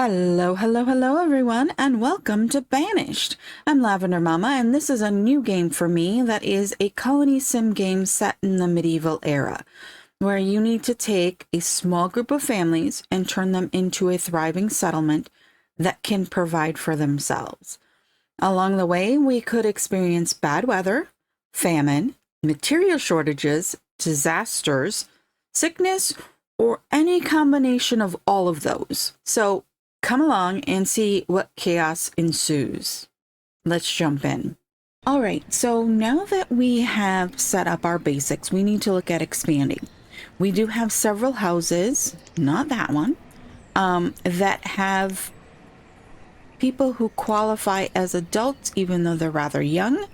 Hello, hello, hello, everyone, and welcome to Banished. I'm Lavender Mama, and this is a new game for me that is a colony sim game set in the medieval era, where you need to take a small group of families and turn them into a thriving settlement that can provide for themselves. Along the way, we could experience bad weather, famine, material shortages, disasters, sickness, or any combination of all of those. So come along and see what chaos ensues. Let's jump in. All right, so now that we have set up our basics, we need to look at expanding. We do have several houses, not that one, that have people who qualify as adults, even though they're rather young.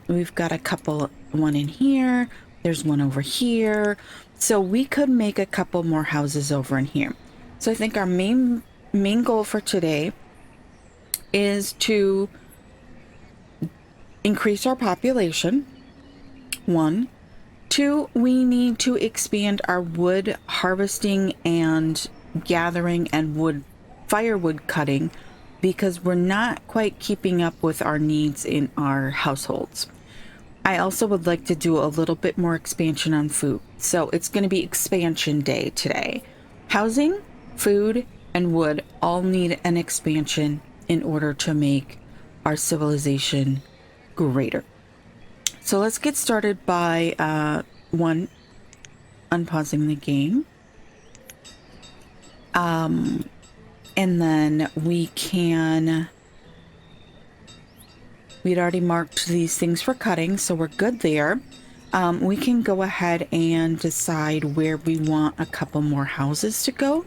We've got a couple, one in here, there's one over here. So we could make a couple more houses over in here. So I think our main goal for today is to increase our population. 1. 2, we need to expand our wood harvesting and gathering and firewood cutting, because we're not quite keeping up with our needs in our households. I also would like to do a little bit more expansion on food. So it's going to be expansion day today. Housing, food, and wood all need an expansion in order to make our civilization greater. So let's get started by unpausing the game. And then we'd already marked these things for cutting, so we're good there. We can go ahead and decide where we want a couple more houses to go.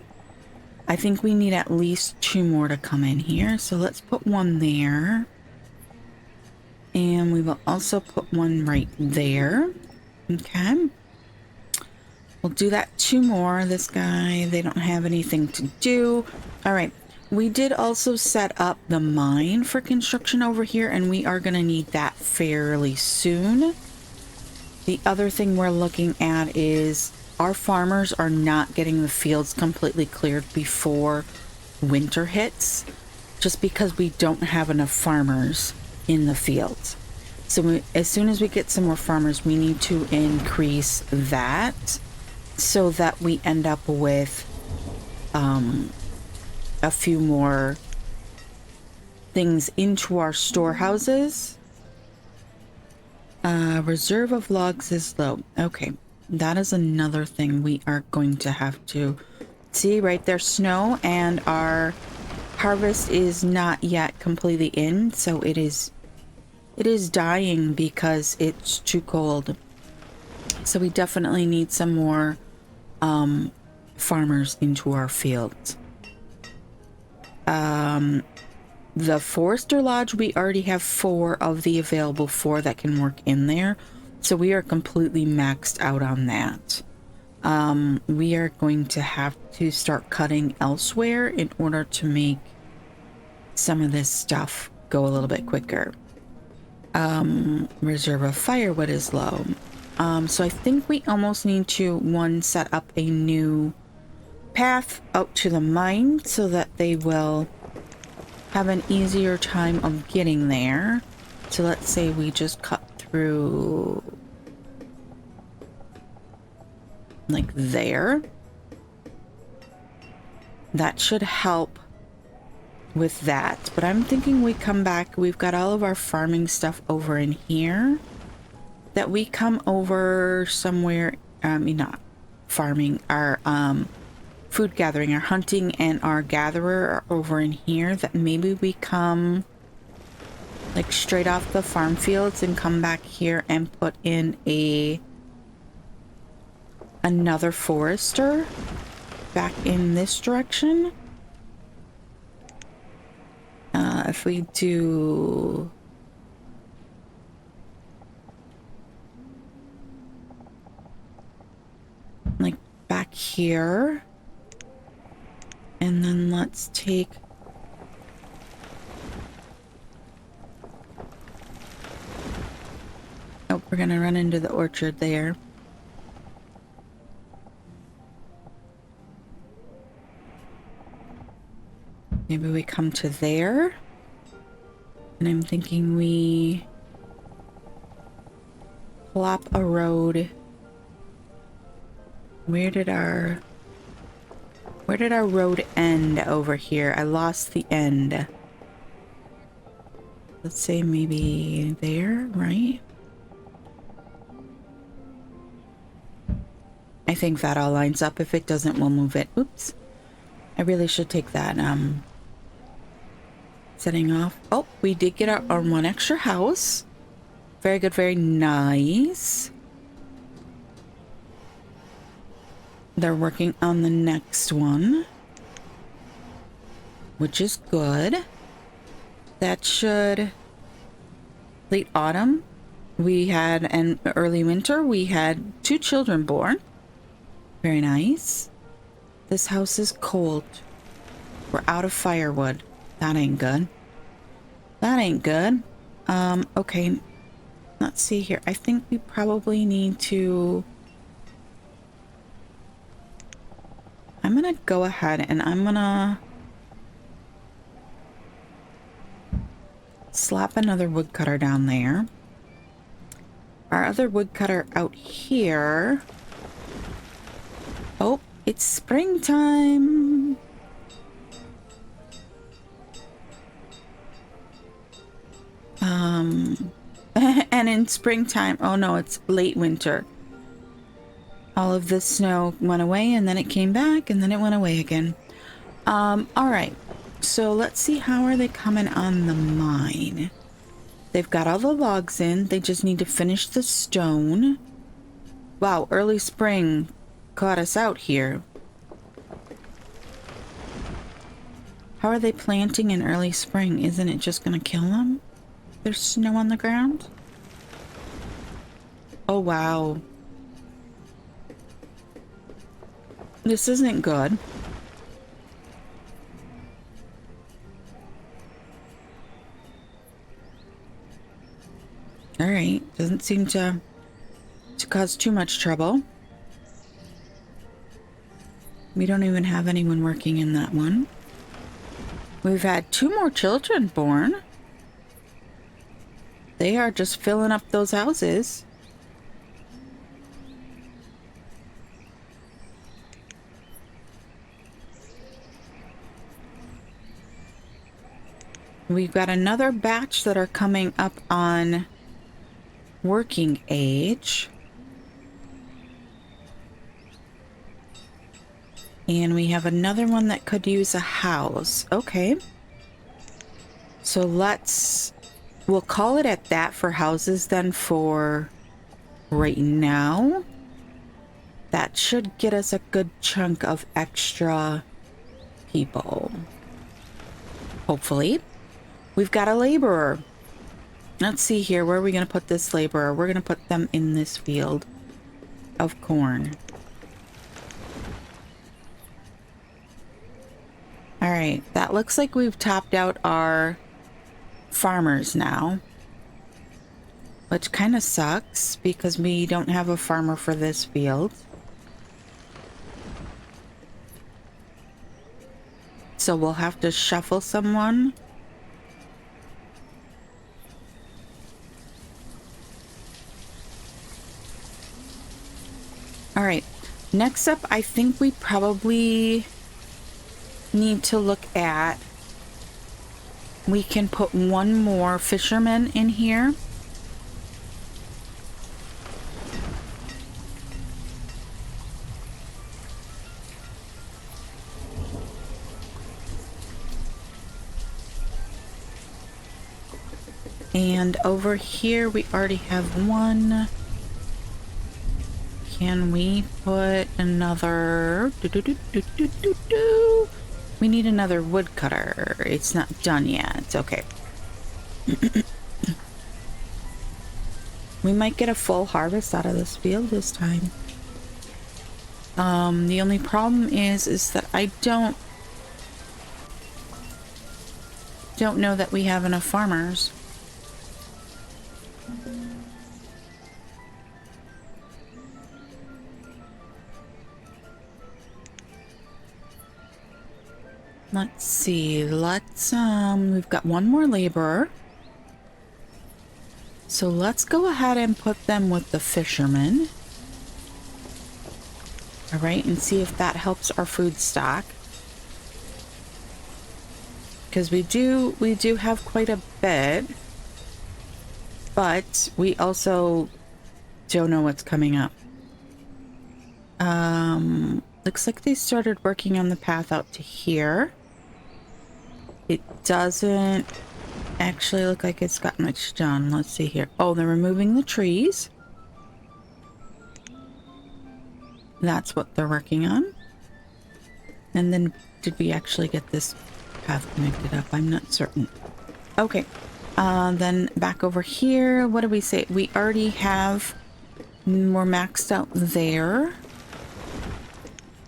I think we need at least 2 more to come in here, so let's put one there. And we will also put one right there. Okay. We'll do that 2 more. This guy, they don't have anything to do. All right. We did also set up the mine for construction over here, and we are going to need that fairly soon. The other thing we're looking at is our farmers are not getting the fields completely cleared before winter hits, just because we don't have enough farmers in the fields. So as soon as we get some more farmers, we need to increase that so that we end up with a few more things into our storehouses. Reserve of logs is low. Okay, that is another thing we are going to have to see. Right there, snow, and our harvest is not yet completely in, so it is dying because it's too cold. So we definitely need some more farmers into our fields. The Forester Lodge, we already have 4 of the available 4 that can work in there. So we are completely maxed out on that. We are going to have to start cutting elsewhere in order to make some of this stuff go a little bit quicker. Reserve of firewood is low. So I think we almost need to, set up a new path out to the mine so that they will have an easier time of getting there. So let's say we just cut through like there. That should help with that. But I'm thinking we come back. We've got all of our farming stuff over in here. That we come over somewhere, not farming, our food gathering, our hunting and our gatherer are over in here. That maybe we come like straight off the farm fields and come back here and put in another forester back in this direction. If we do like back here, and then let's take we're gonna run into the orchard there. Maybe we come to there. And I'm thinking we plop a road. Where did our road end over here? I lost the end. Let's say maybe there, right? I think that all lines up. If it doesn't, we'll move it. Oops. I really should take that, setting off. Oh, we did get our one extra house. Very good, very nice. They're working on the next one, which is good. That should... Late autumn, we had, and early winter, we had 2 children born. Very nice. This house is cold. We're out of firewood. That ain't good. That ain't good. Okay. Let's see here. I think we probably need to... I'm gonna go ahead and I'm gonna slap another woodcutter down there. Our other woodcutter out here. Oh, it's springtime. And in springtime, oh no, it's late winter. All of the snow went away and then it came back and then it went away again. All right. So let's see, how are they coming on the mine? They've got all the logs in. They just need to finish the stone. Wow, early spring caught us out here. How are they planting in early spring? Isn't it just gonna kill them? There's snow on the ground? Oh, wow. This isn't good. All right, doesn't seem to cause too much trouble. We don't even have anyone working in that one. We've had 2 more children born. They are just filling up those houses. We've got another batch that are coming up on working age. And we have another one that could use a house. Okay. So we'll call it at that for houses then for right now. That should get us a good chunk of extra people. Hopefully. We've got a laborer. Let's see here. Where are we going to put this laborer? We're going to put them in this field of corn. All right. That looks like we've topped out our farmers now, which kind of sucks because we don't have a farmer for this field. So we'll have to shuffle someone. All right, next up, I think we probably need to look at, we can put one more fisherman in here. And over here, we already have one. Can we put another... We need another woodcutter. It's not done yet. Okay. We might get a full harvest out of this field this time. The only problem is that I don't know that we have enough farmers. Let's see. We've got one more laborer. So let's go ahead and put them with the fishermen. All right, and see if that helps our food stock. Because we do have quite a bit, but we also don't know what's coming up. Looks like they started working on the path out to here. It doesn't actually look like it's got much done. Let's see here. Oh, they're removing the trees. That's what they're working on. And then did we actually get this path connected up? I'm not certain. Okay. Then back over here. What do we say? We already have more maxed out there.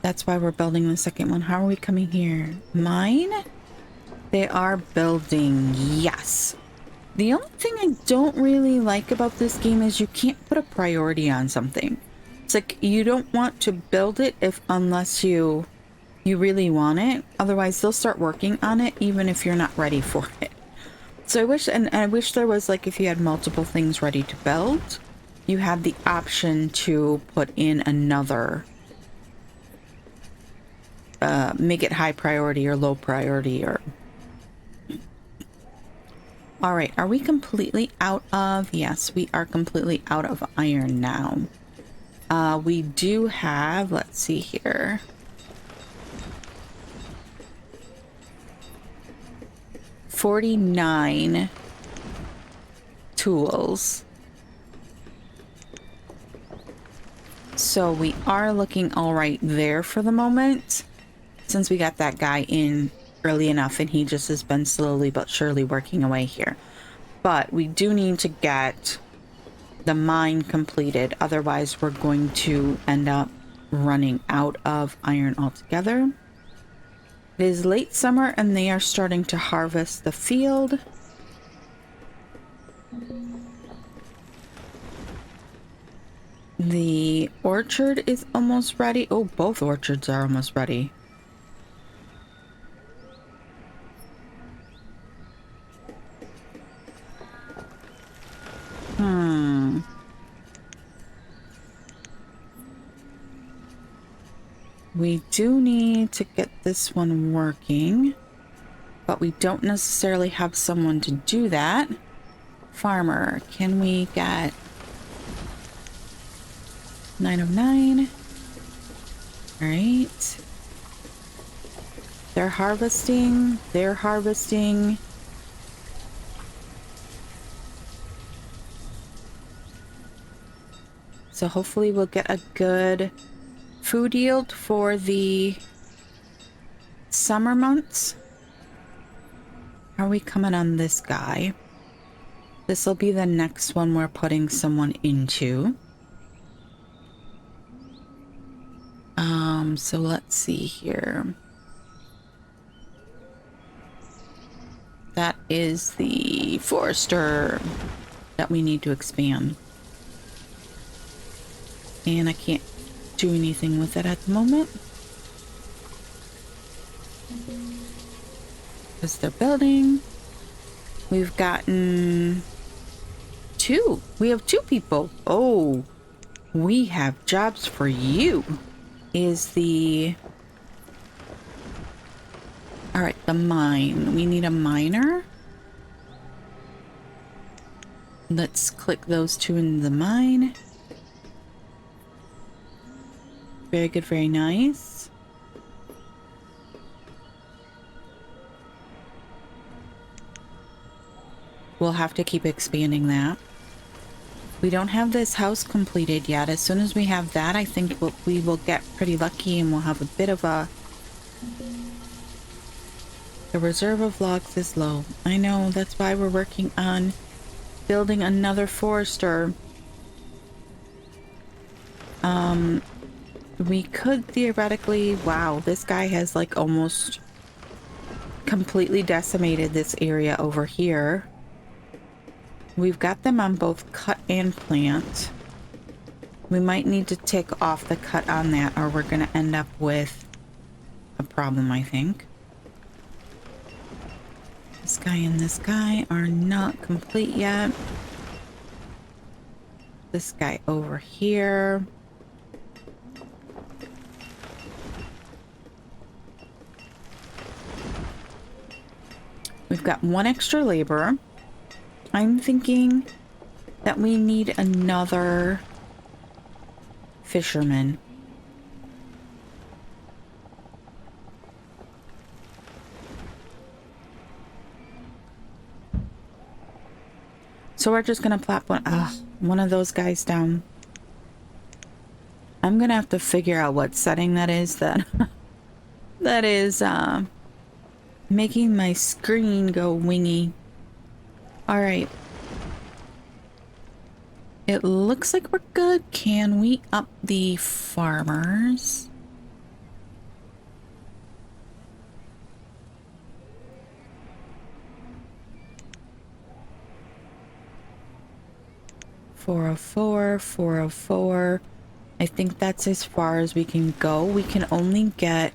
That's why we're building the second one. How are we coming here? Mine? They are building. Yes. The only thing I don't really like about this game is you can't put a priority on something. It's like you don't want to build it unless you really want it. Otherwise, they'll start working on it even if you're not ready for it. So I wish there was, like, if you had multiple things ready to build, you had the option to put in another, make it high priority or low priority or... All right, are we completely out of... Yes, we are completely out of iron now. We do have, let's see here. $49 tools. So we are looking all right there for the moment, since we got that guy in early enough and he just has been slowly but surely working away here. But we do need to get the mine completed, otherwise we're going to end up running out of iron altogether. It is late summer and they are starting to harvest the field. The orchard is almost ready. Oh, both orchards are almost ready. We do need to get this one working, but we don't necessarily have someone to do that. Farmer, can we get 909? All right. They're harvesting. They're harvesting. So hopefully we'll get a good food yield for the summer months. How are we coming on this guy? This will be the next one we're putting someone into. So let's see here. That is the forester that we need to expand. And I can't do anything with it at the moment, because they're building. We've gotten two. We have two people. Oh, we have jobs for you. Is the... All right, the mine. We need a miner. Let's click those two in the mine. Very good, very nice. We'll have to keep expanding that. We don't have this house completed yet. As soon as we have that, I think we will get pretty lucky and we'll have a bit of a... The reserve of logs is low. I know, that's why we're working on building another forester. We could theoretically... Wow, this guy has like almost completely decimated this area over here. We've got them on both cut and plant. We might need to take off the cut on that or we're going to end up with a problem, I think. This guy and this guy are not complete yet. This guy over here. We've got one extra laborer. I'm thinking that we need another fisherman. So we're just gonna plop one of those guys down. I'm gonna have to figure out what setting that is that that is making my screen go wingy. All right. It looks like we're good. Can we up the farmers? $404, $404. I think that's as far as we can go. We can only get...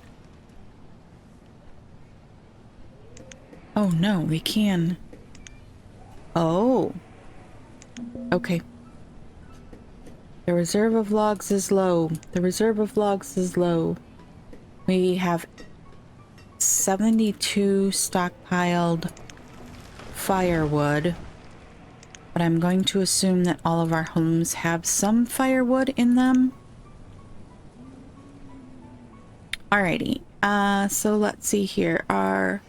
Oh no, we can. Oh. Okay. The reserve of logs is low. The reserve of logs is low. We have 72 stockpiled firewood. But I'm going to assume that all of our homes have some firewood in them. Alrighty. So let's see here. Our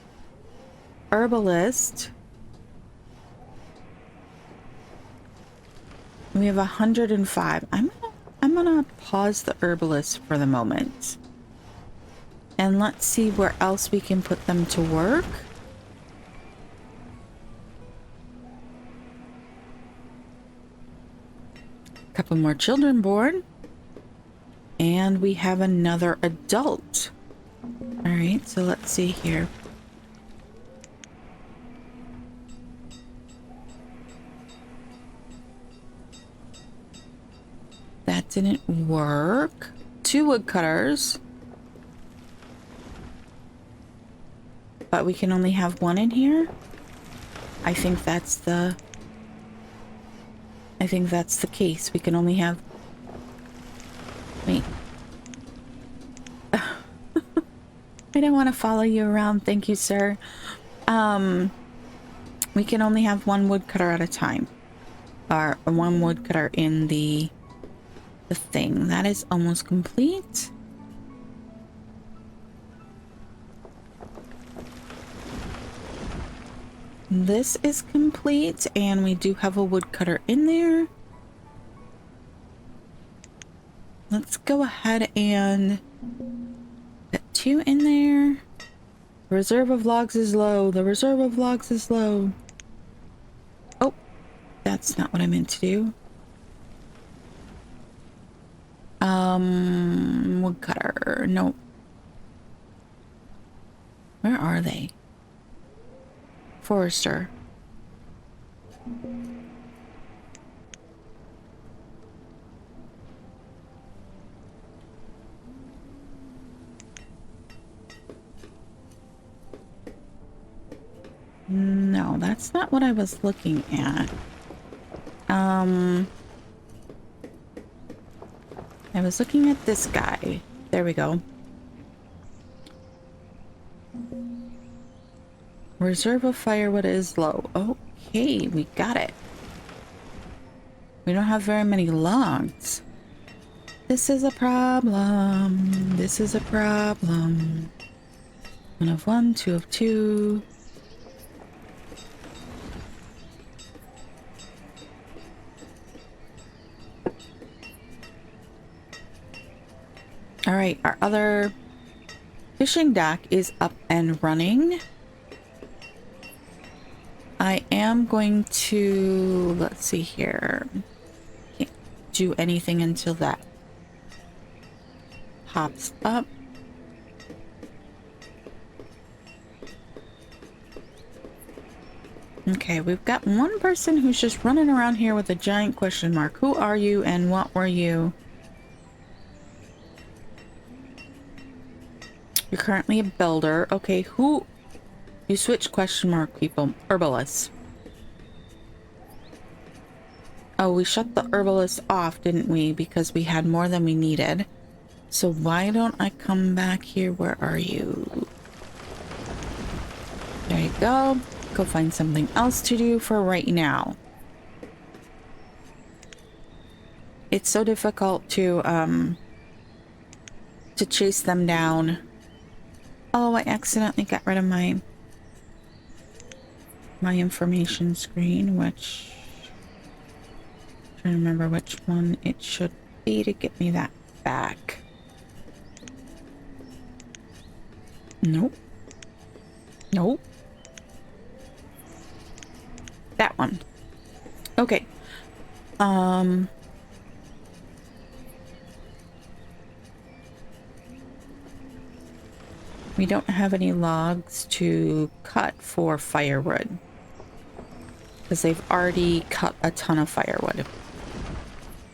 herbalist. We have 105. I'm gonna pause the herbalist for the moment. And let's see where else we can put them to work. Couple more children born, and we have another adult. All right, so let's see here. That didn't work. 2 woodcutters, but we can only have 1 in here. I think that's the case. We can only have... Wait. I don't want to follow you around. Thank you, sir. We can only have 1 woodcutter at a time. Or 1 woodcutter in the thing. That is almost complete. This is complete, and we do have a woodcutter in there. Let's go ahead and put 2 in there. The reserve of logs is low. The reserve of logs is low. Oh, that's not what I meant to do. Woodcutter. No. Where are they? Forester. No, that's not what I was looking at. I was looking at this guy. There we go. Reserve of firewood is low. Okay, we got it. We don't have very many logs. This is a problem. This is a problem. 1 of 1, 2 of 2. All right, our other fishing dock is up and running. I am going to, let's see here. Can't do anything until that pops up. Okay, we've got 1 person who's just running around here with a giant question mark. Who are you and what were you? You're currently a builder. Okay, who You switch question mark people. Herbalists. Oh, we shut the herbalist off, didn't we? Because we had more than we needed. So why don't I come back here? Where are you? There you go. Go find something else to do for right now. It's so difficult to chase them down. Oh, I accidentally got rid of my information screen, which I'm trying to remember which one it should be to get me that back. Nope. Nope. That one. Okay. We don't have any logs to cut for firewood because they've already cut a ton of firewood.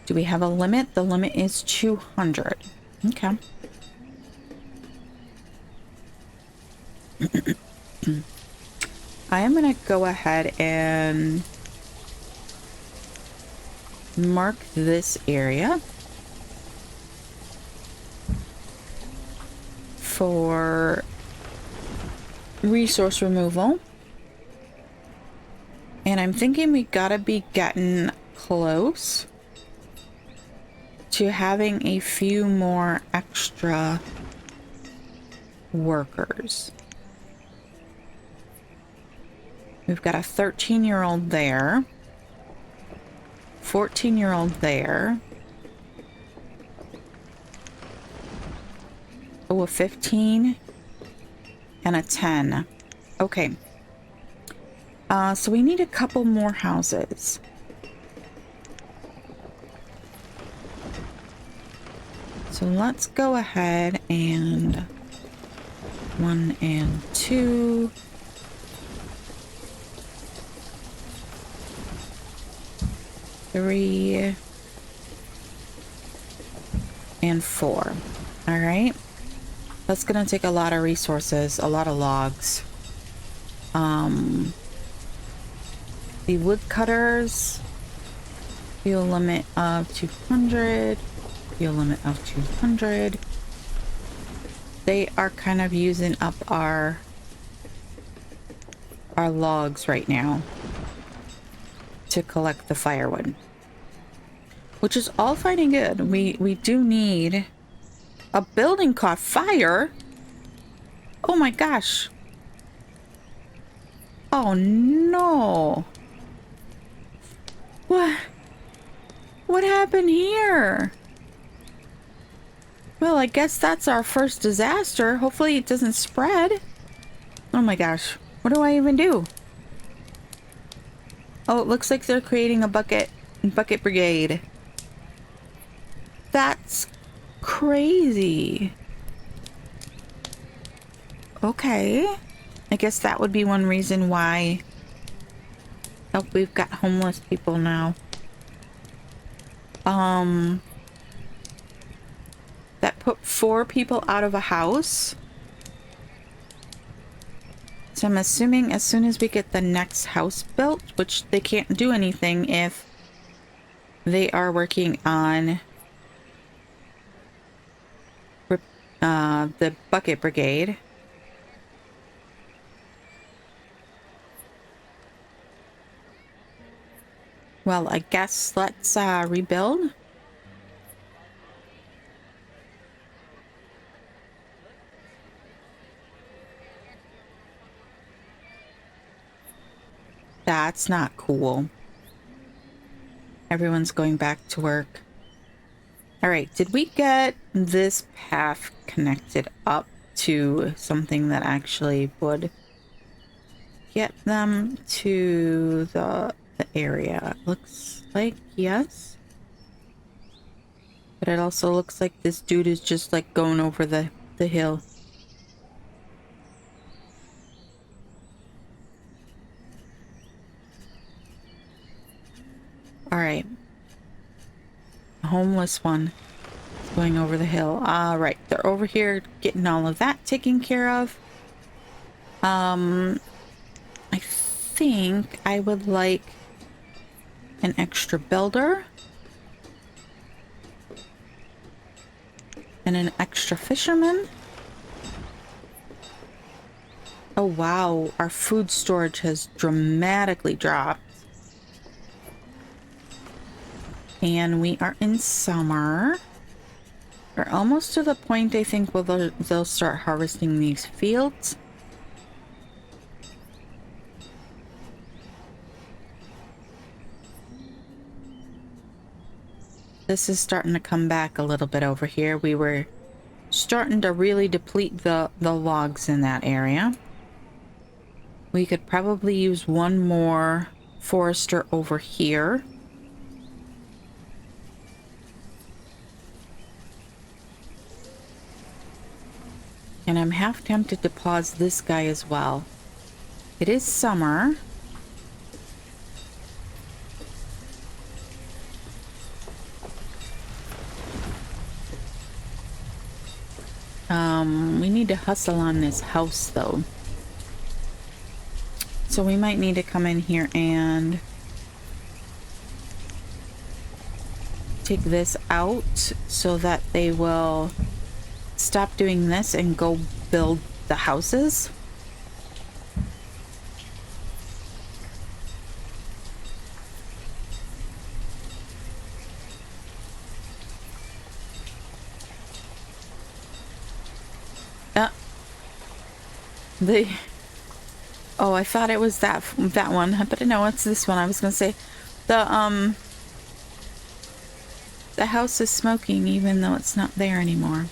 Do we have a limit? The limit is 200. Okay. I am going to go ahead and mark this area for resource removal. And I'm thinking we gotta be getting close to having a few more extra workers. We've got a 13-year-old there, 14-year-old there. Oh, a 15 and a 10. Okay. So we need a couple more houses. So let's go ahead and 1 and 2. Three and 4. All right. That's gonna take a lot of resources, a lot of logs. The woodcutters, fuel limit of 200, fuel limit of 200. They are kind of using up our logs right now to collect the firewood, which is all fine and good. We do need a building caught fire. Oh my gosh. Oh no. What happened here? Well, I guess that's our first disaster. Hopefully it doesn't spread. Oh my gosh. What do I even do? Oh, it looks like they're creating a bucket brigade. That's crazy. Okay. I guess that would be one reason why. Oh, we've got homeless people now. That put 4 people out of a house. So I'm assuming as soon as we get the next house built, which they can't do anything if they are working on the bucket brigade. Well, I guess let's rebuild. That's not cool. Everyone's going back to work. All right, did we get this path connected up to something that actually would get them to the area? Looks like yes. But it also looks like this dude is just like going over the hill. All right. A homeless one is going over the hill. All right, they're over here getting all of that taken care of. I think I would like an extra builder and an extra fisherman. Oh wow, our food storage has dramatically dropped. And we are in summer. We're almost to the point, I think, where they'll start harvesting these fields. This is starting to come back a little bit over here. We were starting to really deplete the logs in that area. We could probably use one more forester over here. And I'm half tempted to pause this guy as well. It is summer. We need to hustle on this house though. So we might need to come in here and take this out so that they will stop doing this and go build the houses. Oh, I thought it was that one, but no, it's this one. I was gonna say the house is smoking even though it's not there anymore.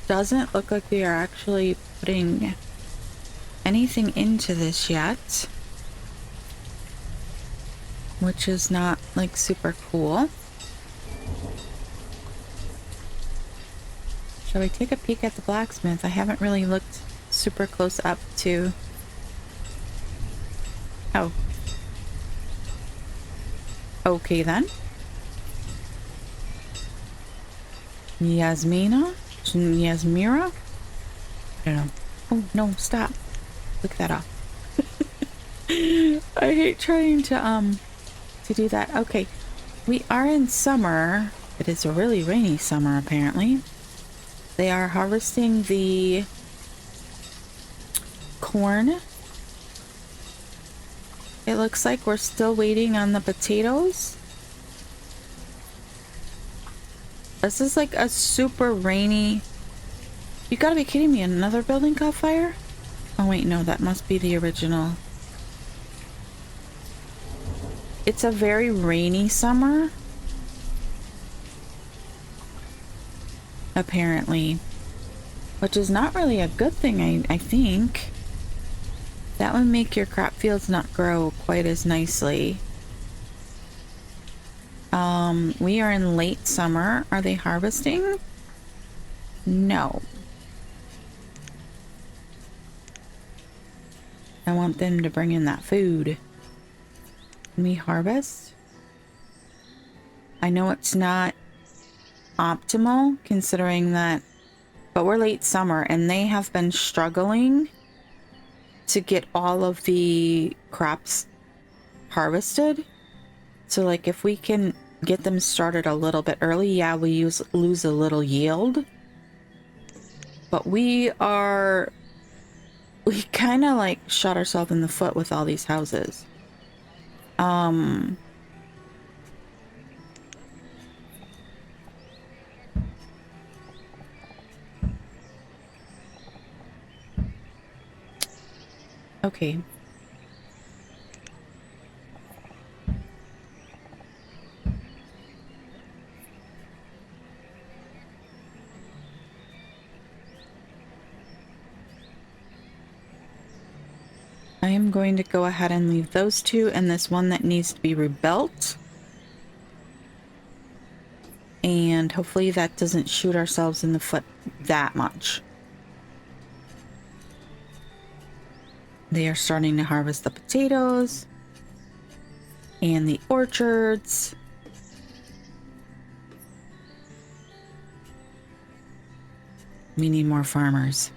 Doesn't look like they are actually putting anything into this yet, which is not like super cool. Shall we take a peek at the blacksmith? I haven't really looked super close up to... Oh. Okay then. Yasmira? I don't know. Oh, no, stop. Look that up. I hate trying to do that. Okay. We are in summer. It is a really rainy summer, apparently. They are harvesting the corn. It looks like we're still waiting on the potatoes. This is like a super rainy... You gotta be kidding me, another building caught fire? Oh wait, no, that must be the original. It's a very rainy summer. Apparently. Which is not really a good thing, I think. That would make your crop fields not grow quite as nicely. We are in late summer. Are they harvesting? No. I want them to bring in that food. Can we harvest? I know it's not optimal considering that, but we're late summer and they have been struggling to get all of the crops harvested. So like if we can get them started a little bit early, yeah, we lose a little yield, but we kind of like shot ourselves in the foot with all these houses. Okay. I am going to go ahead and leave those two and this one that needs to be rebuilt. And hopefully that doesn't shoot ourselves in the foot that much. They are starting to harvest the potatoes and the orchards. We need more farmers.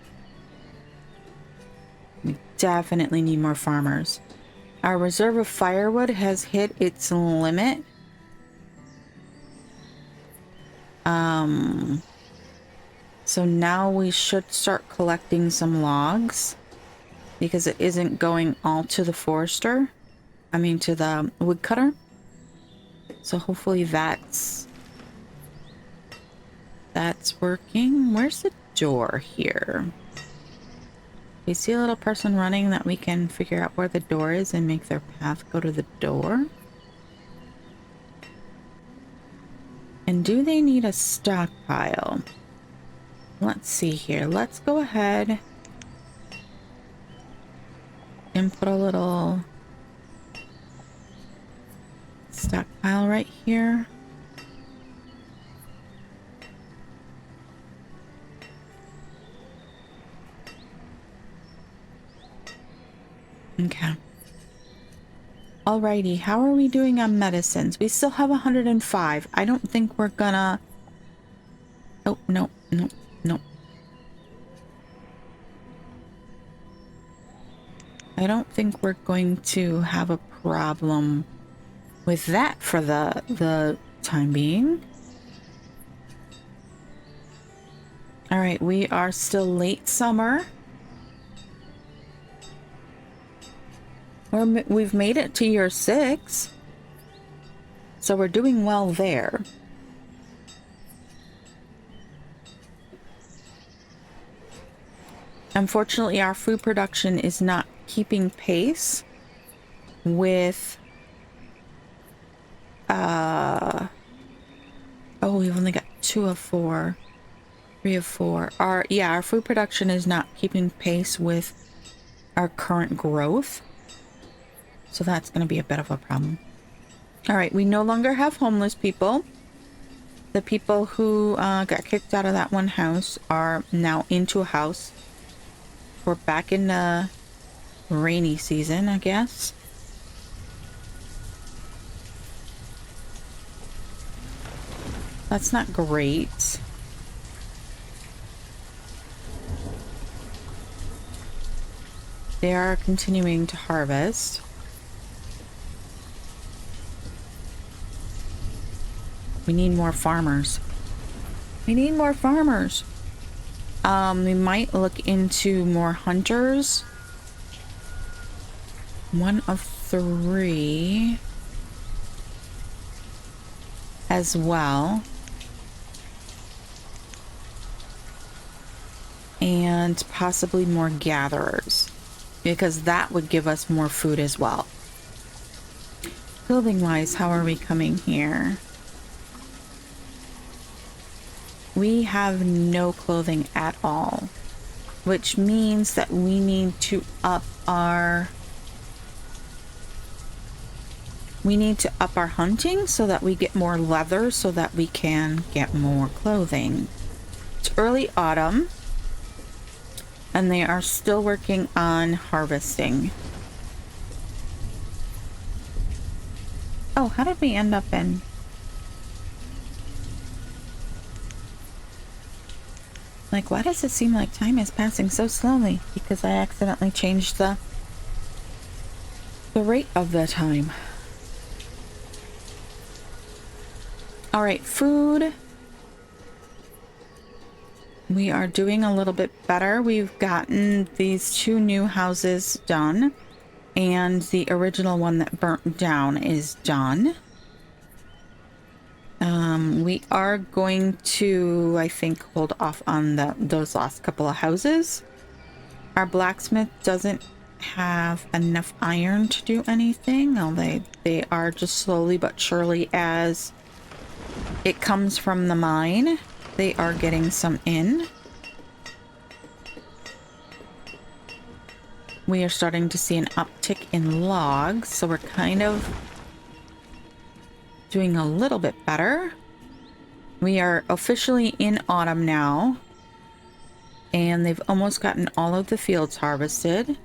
definitely need more farmers. Our reserve of firewood has hit its limit. So now we should start collecting some logs because it isn't going all to the forester. I mean, to the woodcutter. So hopefully that's working. Where's the door here? We see a little person running that we can figure out where the door is and make their path go to the door. And do they need a stockpile? Let's see here. Let's go ahead and put a little stockpile right here. Okay. Alrighty, how are we doing on medicines? We still have 105. I don't think we're gonna... Oh, no, no, no. I don't think we're going to have a problem with that for the time being. Alright, we are still late summer. We've made it to year 6. So we're doing well there. Unfortunately, our food production is not keeping pace with... Oh, we've only got 2 of 4. 3 of 4. Our food production is not keeping pace with our current growth. So that's going to be a bit of a problem. All right, we no longer have homeless people. The people who got kicked out of that one house are now into a house. We're back in the rainy season, I guess. That's not great. They are continuing to harvest. We need more farmers. We need more farmers. We might look into more hunters. 1 of 3 as well. And possibly more gatherers, because that would give us more food as well. Clothing wise, how are we coming here? We have no clothing at all, which means that we need to up our hunting so that we get more leather so that we can get more clothing. It's early autumn and they are still working on harvesting. Oh, how did we end up in? Like, why does it seem like time is passing so slowly? Because I accidentally changed the rate of the time. All right, food. We are doing a little bit better. We've gotten these 2 new houses done, and the original one that burnt down is done. We are going to, I think, hold off on those last couple of houses. Our blacksmith doesn't have enough iron to do anything. Oh, they are just slowly but surely, as it comes from the mine, they are getting some in. We are starting to see an uptick in logs, so we're kind of doing a little bit better. We are officially in autumn now, and they've almost gotten all of the fields harvested.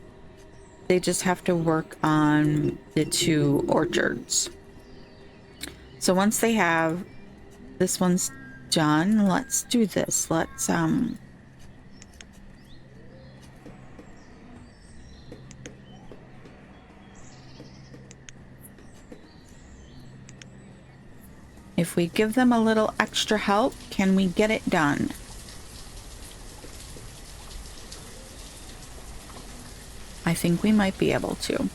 They just have to work on the 2 orchards. So once they have this one's done, let's do this. Let's If we give them a little extra help, can we get it done? I think we might be able to.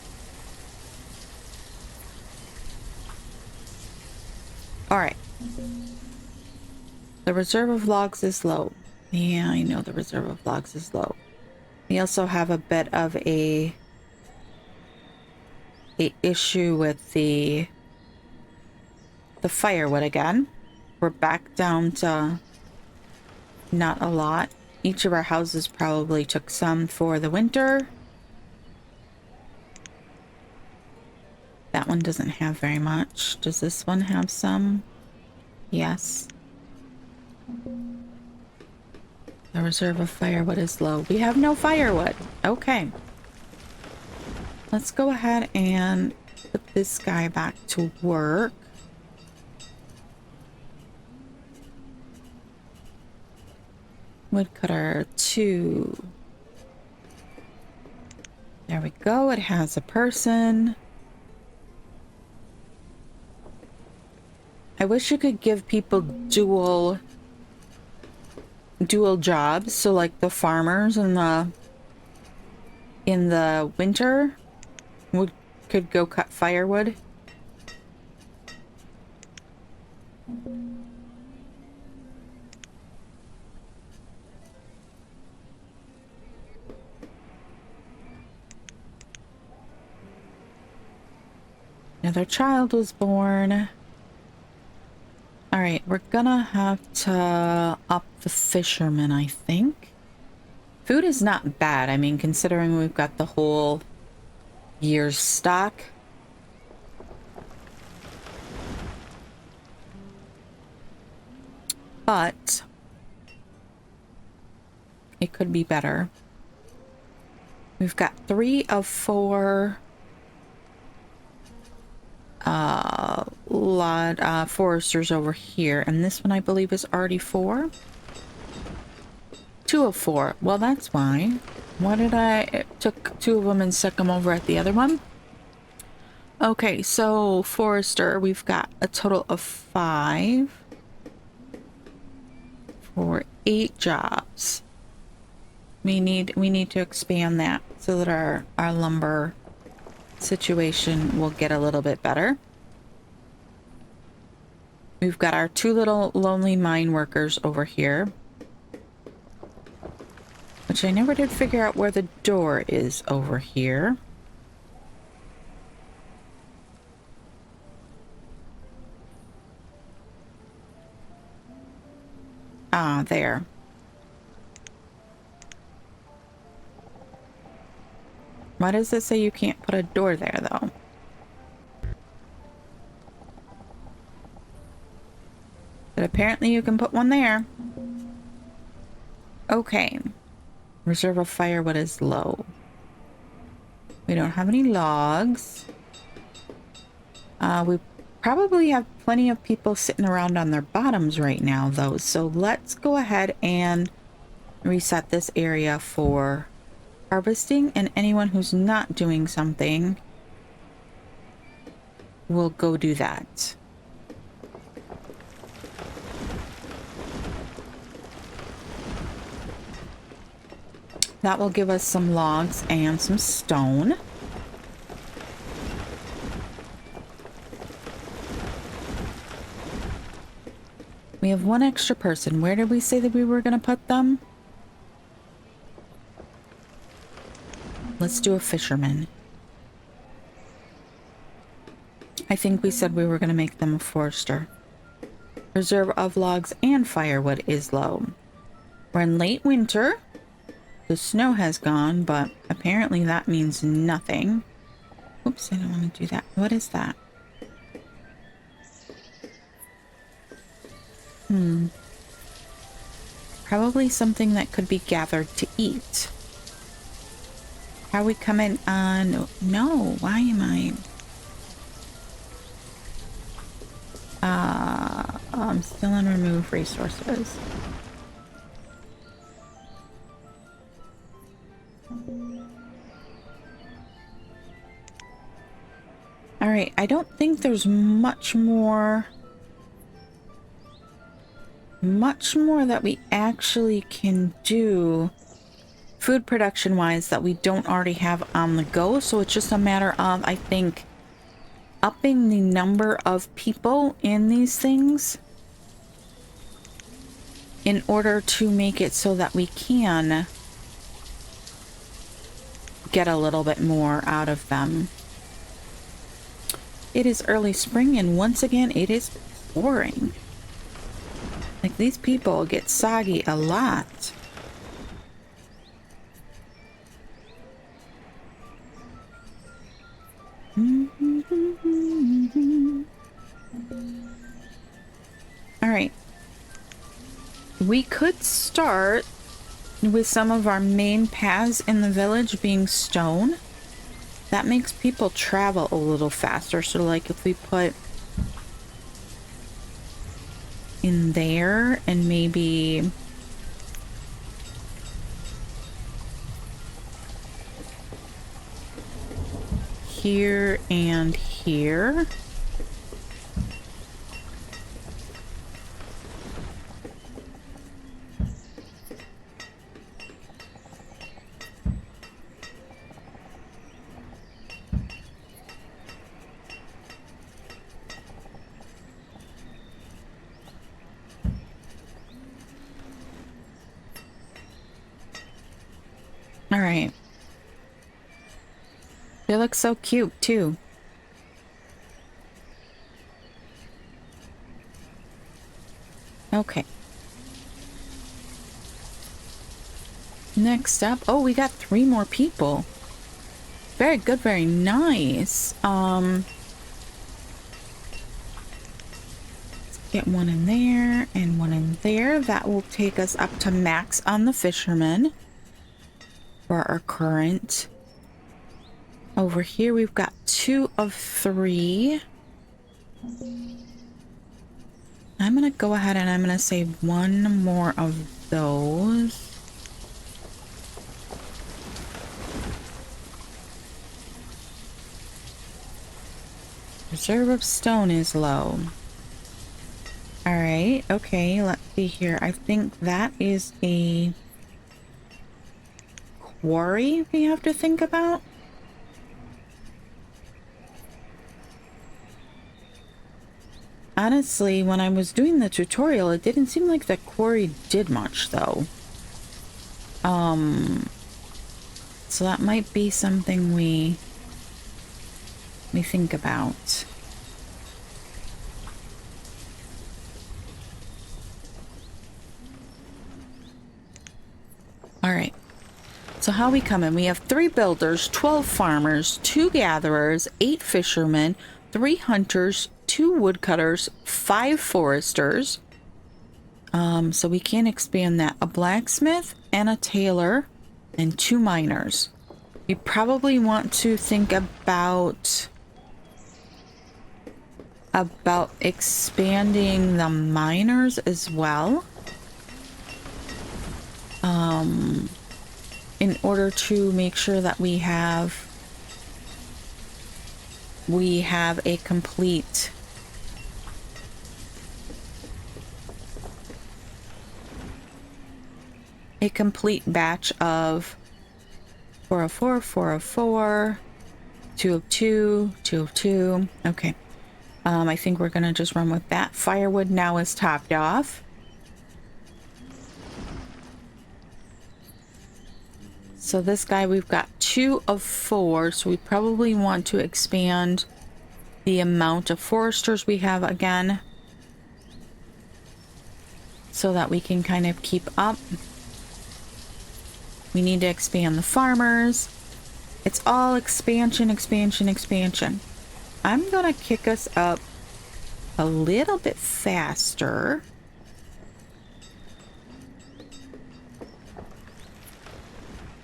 All right. The reserve of logs is low. Yeah, I know the reserve of logs is low. We also have a bit of a issue with the firewood again. We're back down to not a lot. Each of our houses probably took some for the winter. That one doesn't have very much. Does this one have some? Yes. The reserve of firewood is low. We have no firewood. Okay. Let's go ahead and put this guy back to work. Woodcutter 2. There we go. It has a person. I wish you could give people dual jobs, so like the farmers in the winter could go cut firewood. Another child was born. All right, we're gonna have to up the fishermen, I think. Food is not bad. I mean, considering we've got the whole year's stock. But it could be better. We've got 3 of 4 foresters over here, and this one I believe is already 4. 2 of 4. Well, that's why. Why did I took 2 of them and stuck them over at the other one? Okay, so forester, we've got a total of 5 for 8 jobs. We need to expand that so that our lumber situation will get a little bit better. We've got our 2 little lonely mine workers over here, which I never did figure out where the door is over here. Ah, there. Why does it say you can't put a door there, though? But apparently you can put one there. Okay. Reserve of firewood is low. We don't have any logs. We probably have plenty of people sitting around on their bottoms right now, though. So let's go ahead and reset this area for harvesting, and anyone who's not doing something will go do that. That will give us some logs and some stone. We have 1 extra person. Where did we say that we were going to put them? Let's do a fisherman. I think we said we were going to make them a forester. Reserve of logs and firewood is low. We're in late winter. The snow has gone, but apparently that means nothing. Oops, I don't want to do that. What is that? Probably something that could be gathered to eat. How we coming on? No, why am I? I'm still on remove resources. All right, I don't think there's much more much more that we actually can do food production wise that we don't already have on the go. So it's just a matter of, I think, upping the number of people in these things in order to make it so that we can get a little bit more out of them. It is early spring, and once again, it is pouring. Like, these people get soggy a lot. All right. We could start with some of our main paths in the village being stone. That makes people travel a little faster. So like if we put in there and maybe here and here. All right. They look so cute too. Okay. Next up, oh, we got 3 more people. Very good, very nice. Let's get one in there and one in there. That will take us up to max on the fisherman for our current. Over here, we've got 2 of 3. I'm gonna go ahead and I'm gonna say 1 more of those. Reserve of stone is low. All right, okay, let's see here. I think that is a quarry we have to think about. Honestly, when I was doing the tutorial, it didn't seem like the quarry did much, though. So that might be something we think about. All right. So how we come in? We have 3 builders, 12 farmers, 2 gatherers, 8 fishermen, 3 hunters, 2 woodcutters, 5 foresters. So we can expand that. A blacksmith and a tailor and 2 miners. You probably want to think about expanding the miners as well. In order to make sure that we have a complete batch of 4 of 4, 4 of 4, 2 of 2, 2 of 2. Okay. I think we're gonna just run with that. Firewood now is topped off. So this guy, we've got 2 of 4, so we probably want to expand the amount of foresters we have again, so that we can kind of keep up. We need to expand the farmers. It's all expansion, expansion, expansion. I'm gonna kick us up a little bit faster.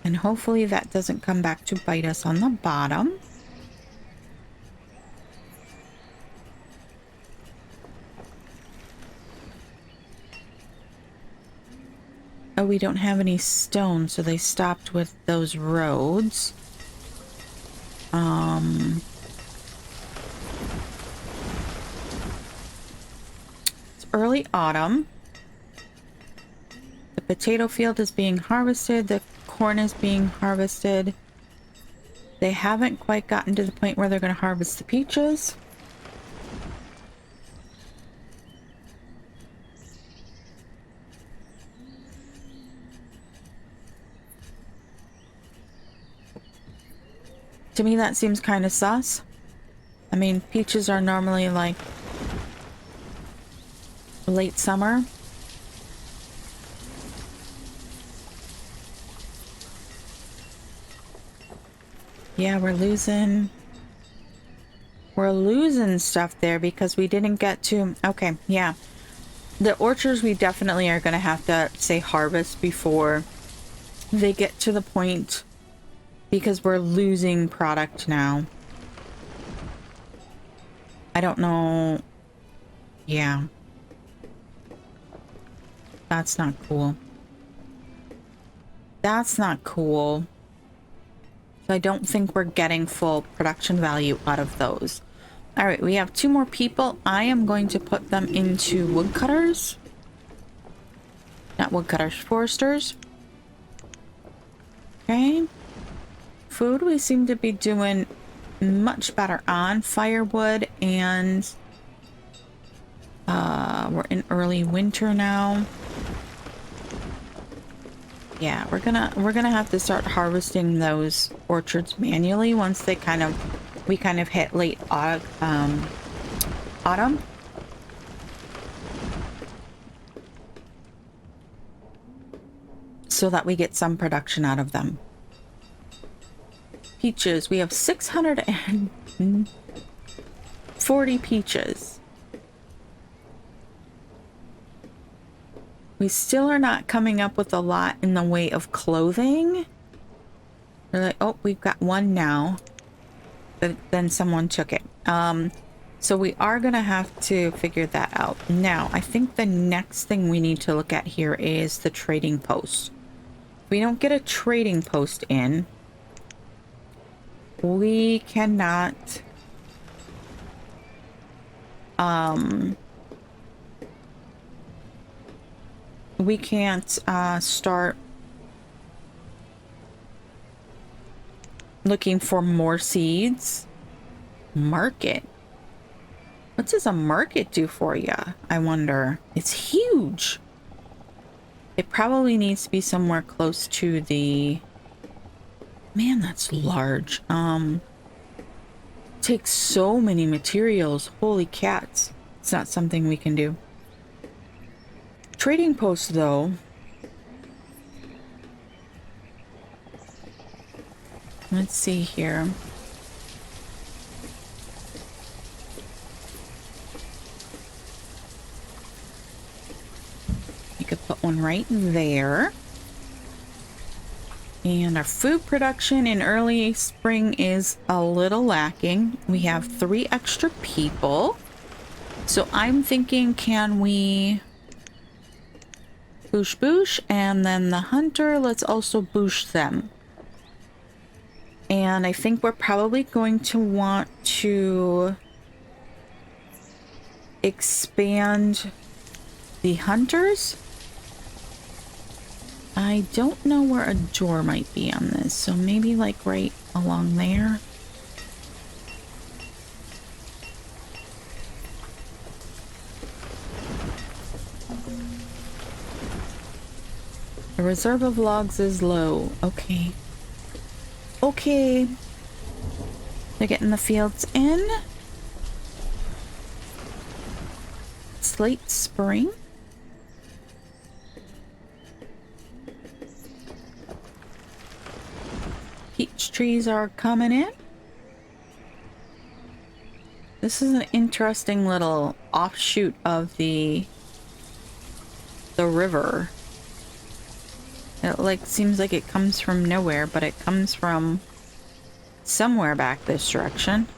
And hopefully that doesn't come back to bite us on the bottom. Oh, we don't have any stone, so they stopped with those roads. It's early autumn. potato field is being harvested. The corn is being harvested. They haven't quite gotten to the point where they're going to harvest the peaches. To me, that seems kind of sus. I mean, peaches are normally like late summer. Yeah, we're losing stuff there because we didn't get to... Okay, yeah. The orchards we definitely are going to have to, say, harvest before they get to the point, because we're losing product now. I don't know. Yeah. That's not cool. That's not cool. So I don't think we're getting full production value out of those. All right, we have 2 more people. I am going to put them into woodcutters. Not woodcutters, foresters. Okay. Food we seem to be doing much better on. Firewood, and we're in early winter now. Yeah, we're gonna have to start harvesting those orchards manually once we kind of hit late autumn. So that we get some production out of them. Peaches, we have 640 peaches. We still are not coming up with a lot in the way of clothing. We're like, oh, we've got 1 now. But then someone took it. So we are going to have to figure that out. Now, I think the next thing we need to look at here is the trading post. If we don't get a trading post in, we cannot... we can't start looking for more seeds. Market. What does a market do for you? I wonder. It's huge. It probably needs to be somewhere close to the... Man, that's large. Takes so many materials. Holy cats. It's not something we can do. Trading post, though. Let's see here. You could put one right there. And our food production in early spring is a little lacking. We have 3 extra people. So I'm thinking, can we... Boosh boosh, and then the hunter, let's also boosh them. And I think we're probably going to want to expand the hunters. I don't know where a door might be on this, so maybe like right along there. The reserve of logs is low. Okay. Okay. They're getting the fields in. It's late spring. Peach trees are coming in. This is an interesting little offshoot of the river. It like seems like it comes from nowhere, but it comes from somewhere back this direction.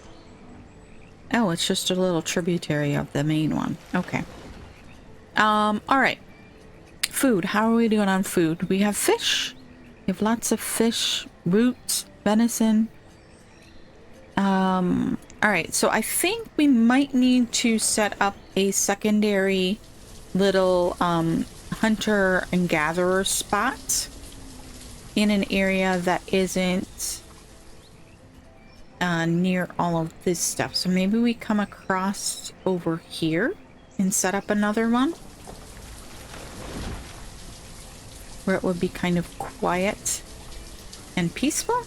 Oh, it's just a little tributary of the main one. Okay. All right. Food. How are we doing on food? We have fish. We have lots of fish, roots, venison. All right. So I think we might need to set up a secondary little hunter and gatherer spot in an area that isn't near all of this stuff. So maybe we come across over here and set up another one where it would be kind of quiet and peaceful.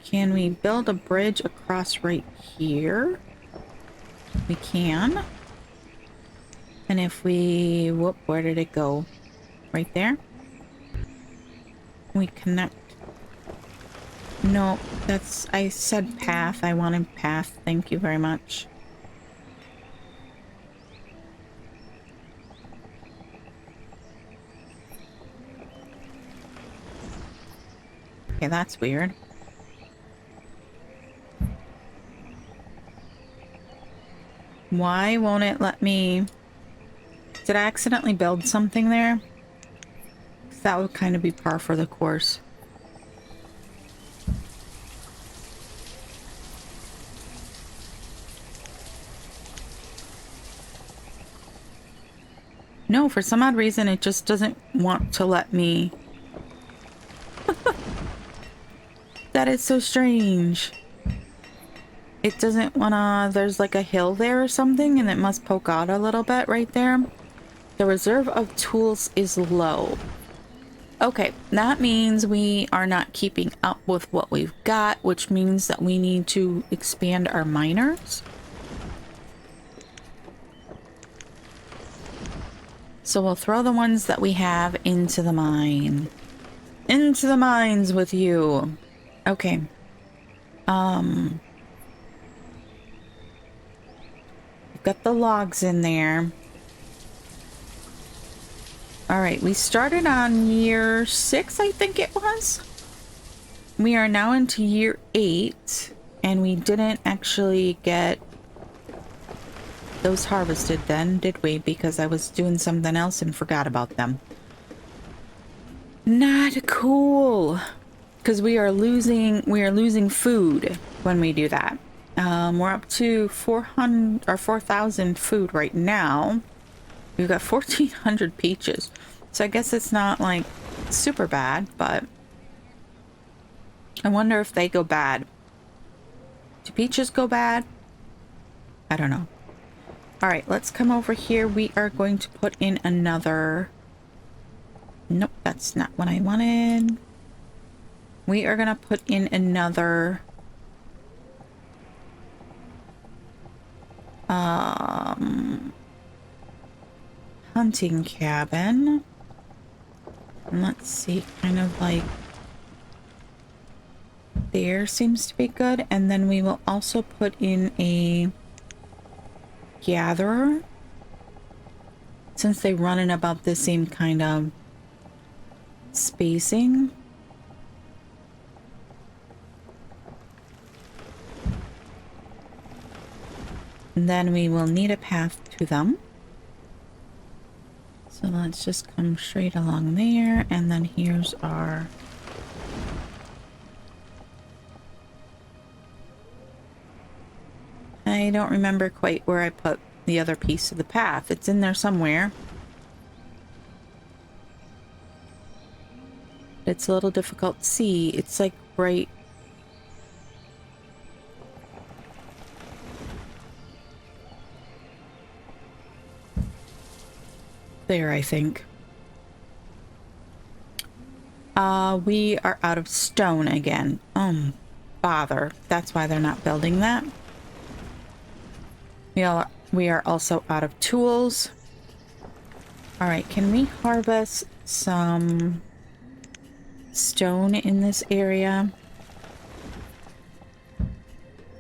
Can we build a bridge across right here? We can. And if we... whoop, where did it go? Right there? We connect. No, that's... I said path. I wanted path. Thank you very much. Okay, that's weird. Why won't it let me... Did I accidentally build something there? That would kind of be par for the course. No, for some odd reason it just doesn't want to let me. That is so strange. It doesn't wanna... There's like a hill there or something, and it must poke out a little bit right there. The reserve of tools is low. Okay, that means we are not keeping up with what we've got, which means that we need to expand our miners. So we'll throw the ones that we have into the mine. Into the mines with you. Okay. We've got the logs in there. Alright, we started on year 6, I think it was. We are now into year 8, and we didn't actually get those harvested then, did we? Because I was doing something else and forgot about them. Not cool. Because we are losing food when we do that. We're up to 400 or 4,000 food right now. We've got 1,400 peaches. So I guess it's not like super bad, but I wonder if they go bad. Do peaches go bad? I don't know. All right, let's come over here. We are going to put in another... Nope, that's not what I wanted. We are going to put in another... hunting cabin. And let's see, kind of like there seems to be good. And then we will also put in a gatherer, since they run in about the same kind of spacing. And then we will need a path to them. So let's just come straight along there, and then here's our... I don't remember quite where I put the other piece of the path. It's in there somewhere. It's a little difficult to see. It's like right... there, I think. We are out of stone again. Bother. That's why they're not building that. We are also out of tools. Alright, can we harvest some stone in this area?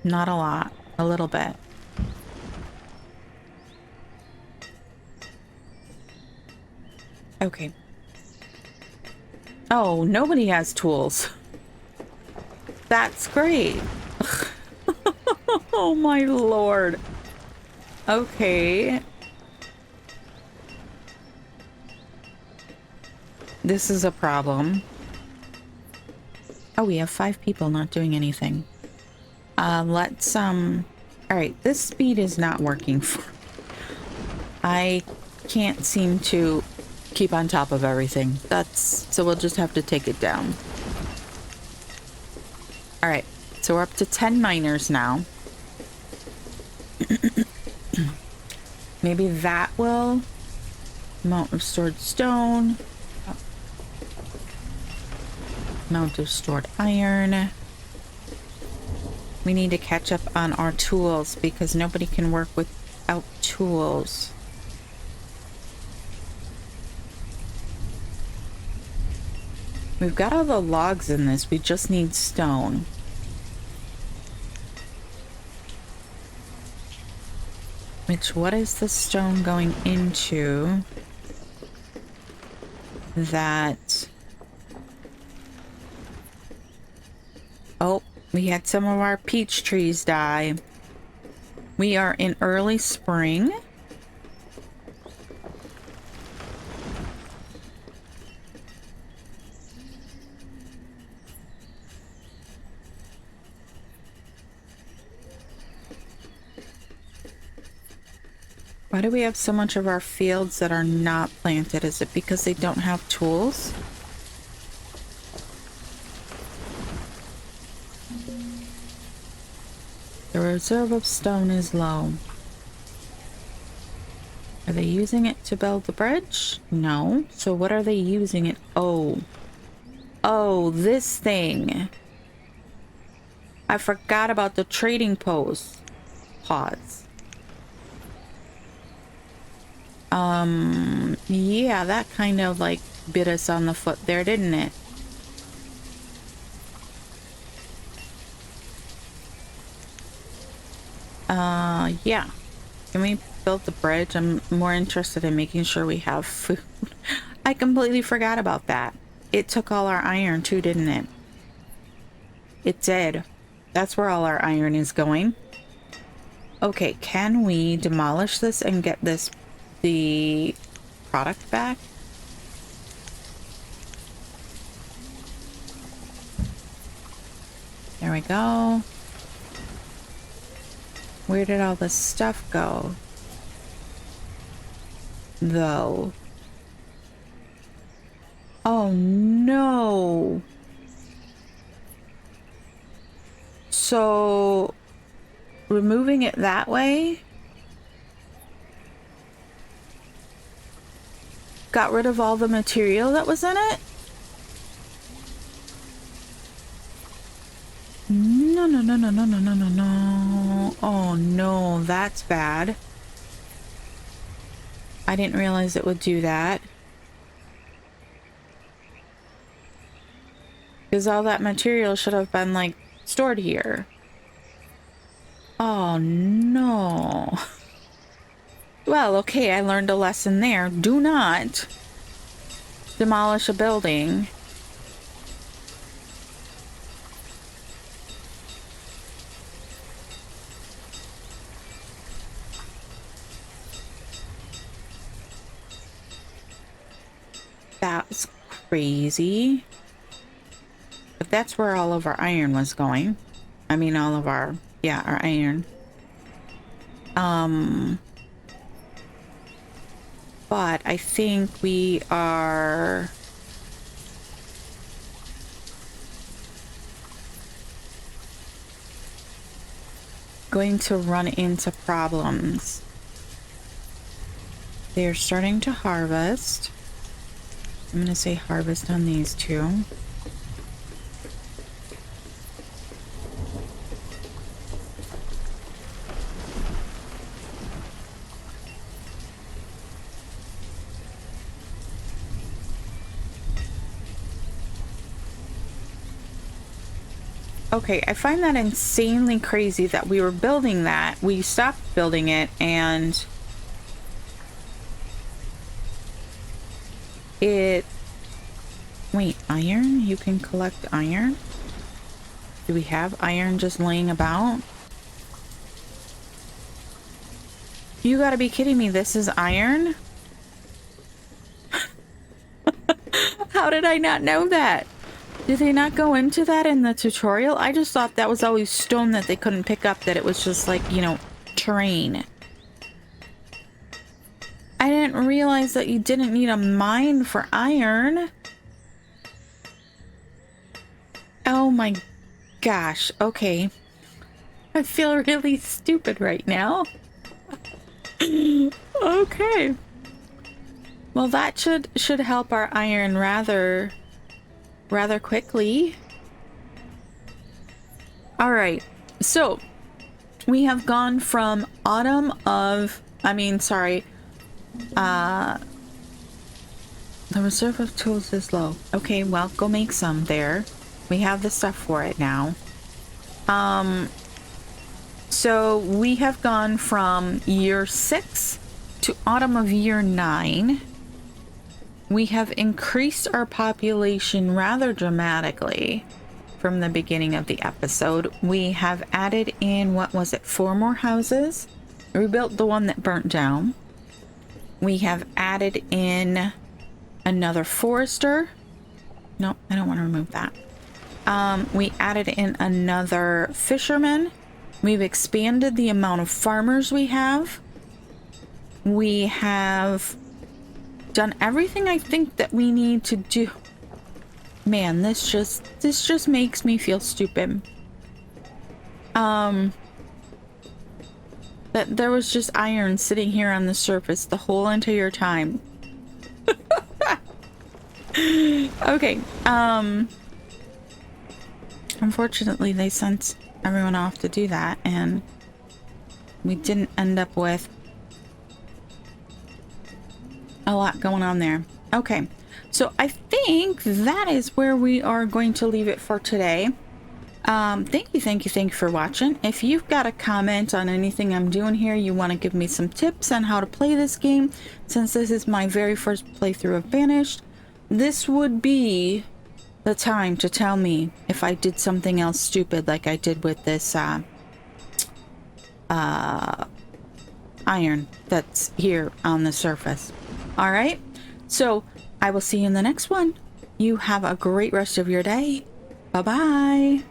Not a lot. A little bit. Okay. Oh, nobody has tools. That's great. Oh my lord. Okay. This is a problem. Oh, we have 5 people not doing anything. Let's, alright, this speed is not working for... I can't seem to keep on top of everything. So we'll just have to take it down. All right, so we're up to 10 miners now. Maybe that will. Amount of stored stone. Amount of stored iron. We need to catch up on our tools because nobody can work without tools. We've got all the logs in this. We just need stone. What is the stone going into? That... Oh, we had some of our peach trees die. We are in early spring. Why do we have so much of our fields that are not planted? Is it because they don't have tools? The reserve of stone is low. Are they using it to build the bridge? No. So what are they using it? Oh. Oh, this thing. I forgot about the trading pods. Yeah, that kind of like bit us on the foot there, didn't it? Yeah. Can we build the bridge? I'm more interested in making sure we have food. I completely forgot about that. It took all our iron too, didn't it? It did. That's where all our iron is going. Okay, can we demolish this and get the product back? There we go. Where did all this stuff go? Though. Oh no. So removing it that way got rid of all the material that was in it? No, no, no, no, no, no, no, no, no. Oh no, that's bad. I didn't realize it would do that. Because all that material should have been like stored here. Oh no. Well, okay, I learned a lesson there. Do not demolish a building. That's crazy. But that's where all of our iron was going. I mean, all of our, yeah, our iron. But I think we are going to run into problems. They're starting to harvest. I'm going to say harvest on these two. Okay, I find that insanely crazy that we were building that. We stopped building it and it... Wait, iron? You can collect iron? Do we have iron just laying about? You gotta be kidding me. This is iron? How did I not know that? Did they not go into that in the tutorial? I just thought that was always stone that they couldn't pick up, that it was just like, you know, terrain. I didn't realize that you didn't need a mine for iron. Oh my gosh. Okay. I feel really stupid right now. Okay. Well, that should help our iron rather quickly. All right. So, we have gone from the reserve of tools is low. Okay, well, go make some there. We have the stuff for it now. So we have gone from year 6 to autumn of year 9. We have increased our population rather dramatically from the beginning of the episode. We have added in, what was it, 4 more houses? We built the one that burnt down. We have added in another forester. No, I don't want to remove that. We added in another fisherman. We've expanded the amount of farmers we have. We have done everything I think that we need to do. Man, this just makes me feel stupid. That there was just iron sitting here on the surface the whole entire time. Okay, unfortunately they sent everyone off to do that, and we didn't end up with a lot going on there. Okay, so I think that is where we are going to leave it for today. Thank you for watching. If you've got a comment on anything I'm doing here, you want to give me some tips on how to play this game, since this is my very first playthrough of Banished, this would be the time to tell me if I did something else stupid like I did with this iron that's here on the surface. All right, so I will see you in the next one. You have a great rest of your day. Bye-bye.